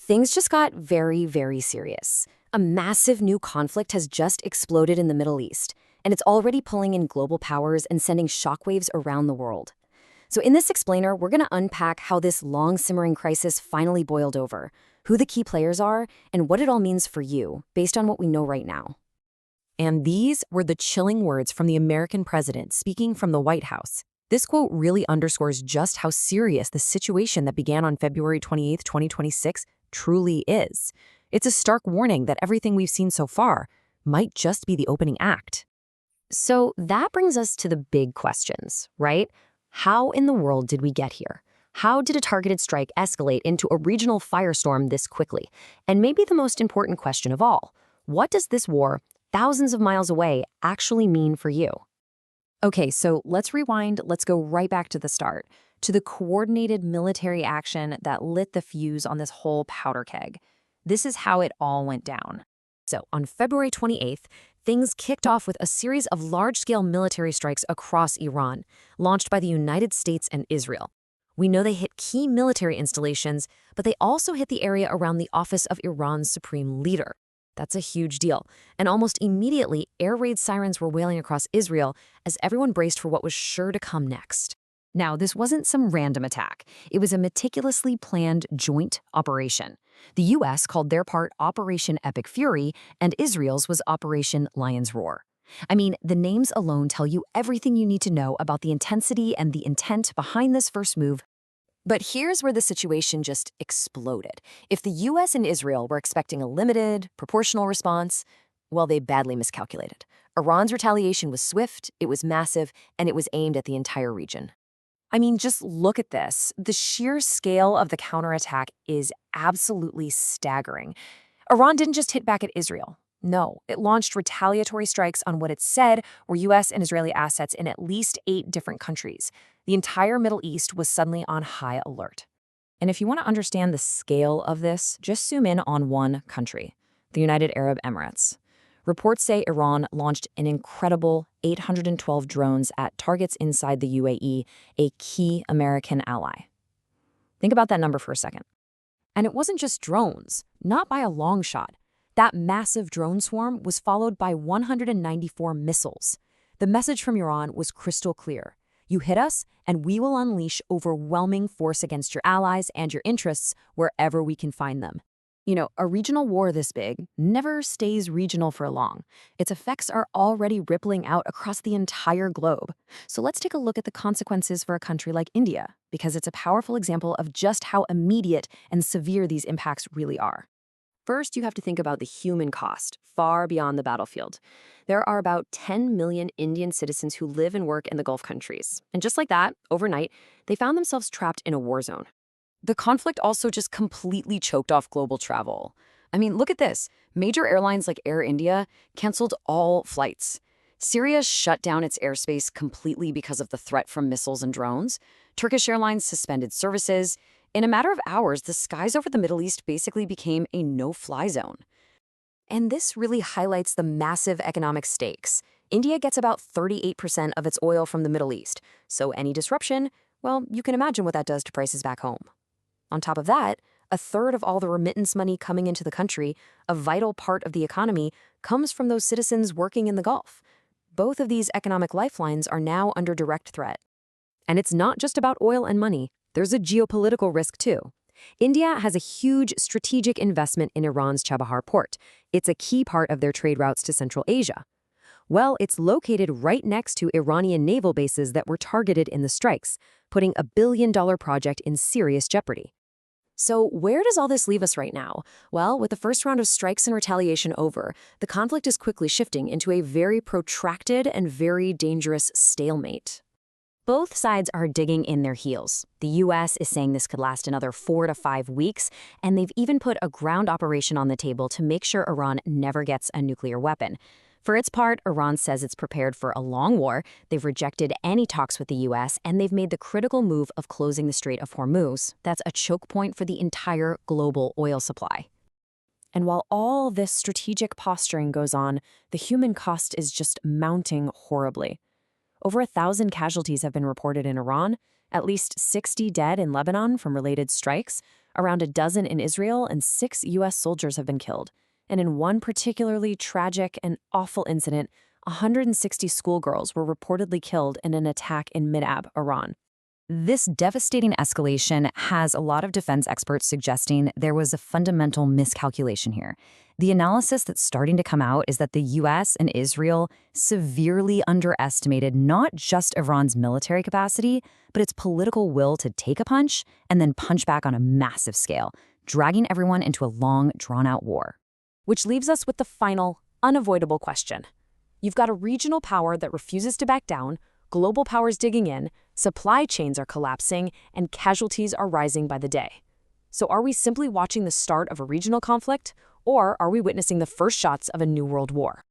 Things just got very, very serious. A massive new conflict has just exploded in the Middle East, and it's already pulling in global powers and sending shockwaves around the world. So in this explainer, we're going to unpack how this long-simmering crisis finally boiled over, who the key players are, and what it all means for you, based on what we know right now. And these were the chilling words from the American president speaking from the White House. This quote really underscores just how serious the situation that began on February 28, 2026 truly is. It's a stark warning that everything we've seen so far might just be the opening act. So that brings us to the big questions, right? How in the world did we get here? How did a targeted strike escalate into a regional firestorm this quickly? And maybe the most important question of all, what does this war, thousands of miles away, actually mean for you? Okay, so let's rewind. Let's go right back to the start, to the coordinated military action that lit the fuse on this whole powder keg. This is how it all went down. So on February 28th, things kicked off with a series of large-scale military strikes across Iran, launched by the United States and Israel. We know they hit key military installations, but they also hit the area around the office of Iran's supreme leader. That's a huge deal. And almost immediately, air raid sirens were wailing across Israel as everyone braced for what was sure to come next. Now, this wasn't some random attack. It was a meticulously planned joint operation. The U.S. called their part Operation Epic Fury, and Israel's was Operation Lion's Roar. I mean, the names alone tell you everything you need to know about the intensity and the intent behind this first move. But here's where the situation just exploded. If the U.S. and Israel were expecting a limited, proportional response, well, they badly miscalculated. Iran's retaliation was swift, it was massive, and it was aimed at the entire region. I mean, just look at this. The sheer scale of the counterattack is absolutely staggering. Iran didn't just hit back at Israel. No, it launched retaliatory strikes on what it said were U.S. and Israeli assets in at least 8 different countries. The entire Middle East was suddenly on high alert. And if you want to understand the scale of this, just zoom in on one country, the United Arab Emirates. Reports say Iran launched an incredible 812 drones at targets inside the UAE, a key American ally. Think about that number for a second. And it wasn't just drones, not by a long shot. That massive drone swarm was followed by 194 missiles. The message from Iran was crystal clear. You hit us, and we will unleash overwhelming force against your allies and your interests wherever we can find them. You know, a regional war this big never stays regional for long. Its effects are already rippling out across the entire globe. So let's take a look at the consequences for a country like India, because it's a powerful example of just how immediate and severe these impacts really are. First, you have to think about the human cost, far beyond the battlefield. There are about 10 million Indian citizens who live and work in the Gulf countries. And just like that, overnight, they found themselves trapped in a war zone. The conflict also just completely choked off global travel. I mean, look at this. Major airlines like Air India canceled all flights. Syria shut down its airspace completely because of the threat from missiles and drones. Turkish Airlines suspended services. In a matter of hours, the skies over the Middle East basically became a no-fly zone. And this really highlights the massive economic stakes. India gets about 38% of its oil from the Middle East, so any disruption, well, you can imagine what that does to prices back home. On top of that, a third of all the remittance money coming into the country, a vital part of the economy, comes from those citizens working in the Gulf. Both of these economic lifelines are now under direct threat. And it's not just about oil and money. There's a geopolitical risk too. India has a huge strategic investment in Iran's Chabahar port. It's a key part of their trade routes to Central Asia. Well, it's located right next to Iranian naval bases that were targeted in the strikes, putting a billion-dollar project in serious jeopardy. So where does all this leave us right now? Well, with the first round of strikes and retaliation over, the conflict is quickly shifting into a very protracted and very dangerous stalemate. Both sides are digging in their heels. The U.S. is saying this could last another 4 to 5 weeks, and they've even put a ground operation on the table to make sure Iran never gets a nuclear weapon. For its part, Iran says it's prepared for a long war, they've rejected any talks with the U.S., and they've made the critical move of closing the Strait of Hormuz. That's a choke point for the entire global oil supply. And while all this strategic posturing goes on, the human cost is just mounting horribly. Over 1,000 casualties have been reported in Iran, at least 60 dead in Lebanon from related strikes. Around a dozen in Israel, and 6 U.S. soldiers have been killed. And in one particularly tragic and awful incident, 160 schoolgirls were reportedly killed in an attack in Midab, Iran. This devastating escalation has a lot of defense experts suggesting there was a fundamental miscalculation here. The analysis that's starting to come out is that the U.S. and Israel severely underestimated not just Iran's military capacity, but its political will to take a punch and then punch back on a massive scale, dragging everyone into a long, drawn-out war. Which leaves us with the final, unavoidable question. You've got a regional power that refuses to back down, global powers digging in, supply chains are collapsing, and casualties are rising by the day. So are we simply watching the start of a regional conflict, or are we witnessing the first shots of a new world war?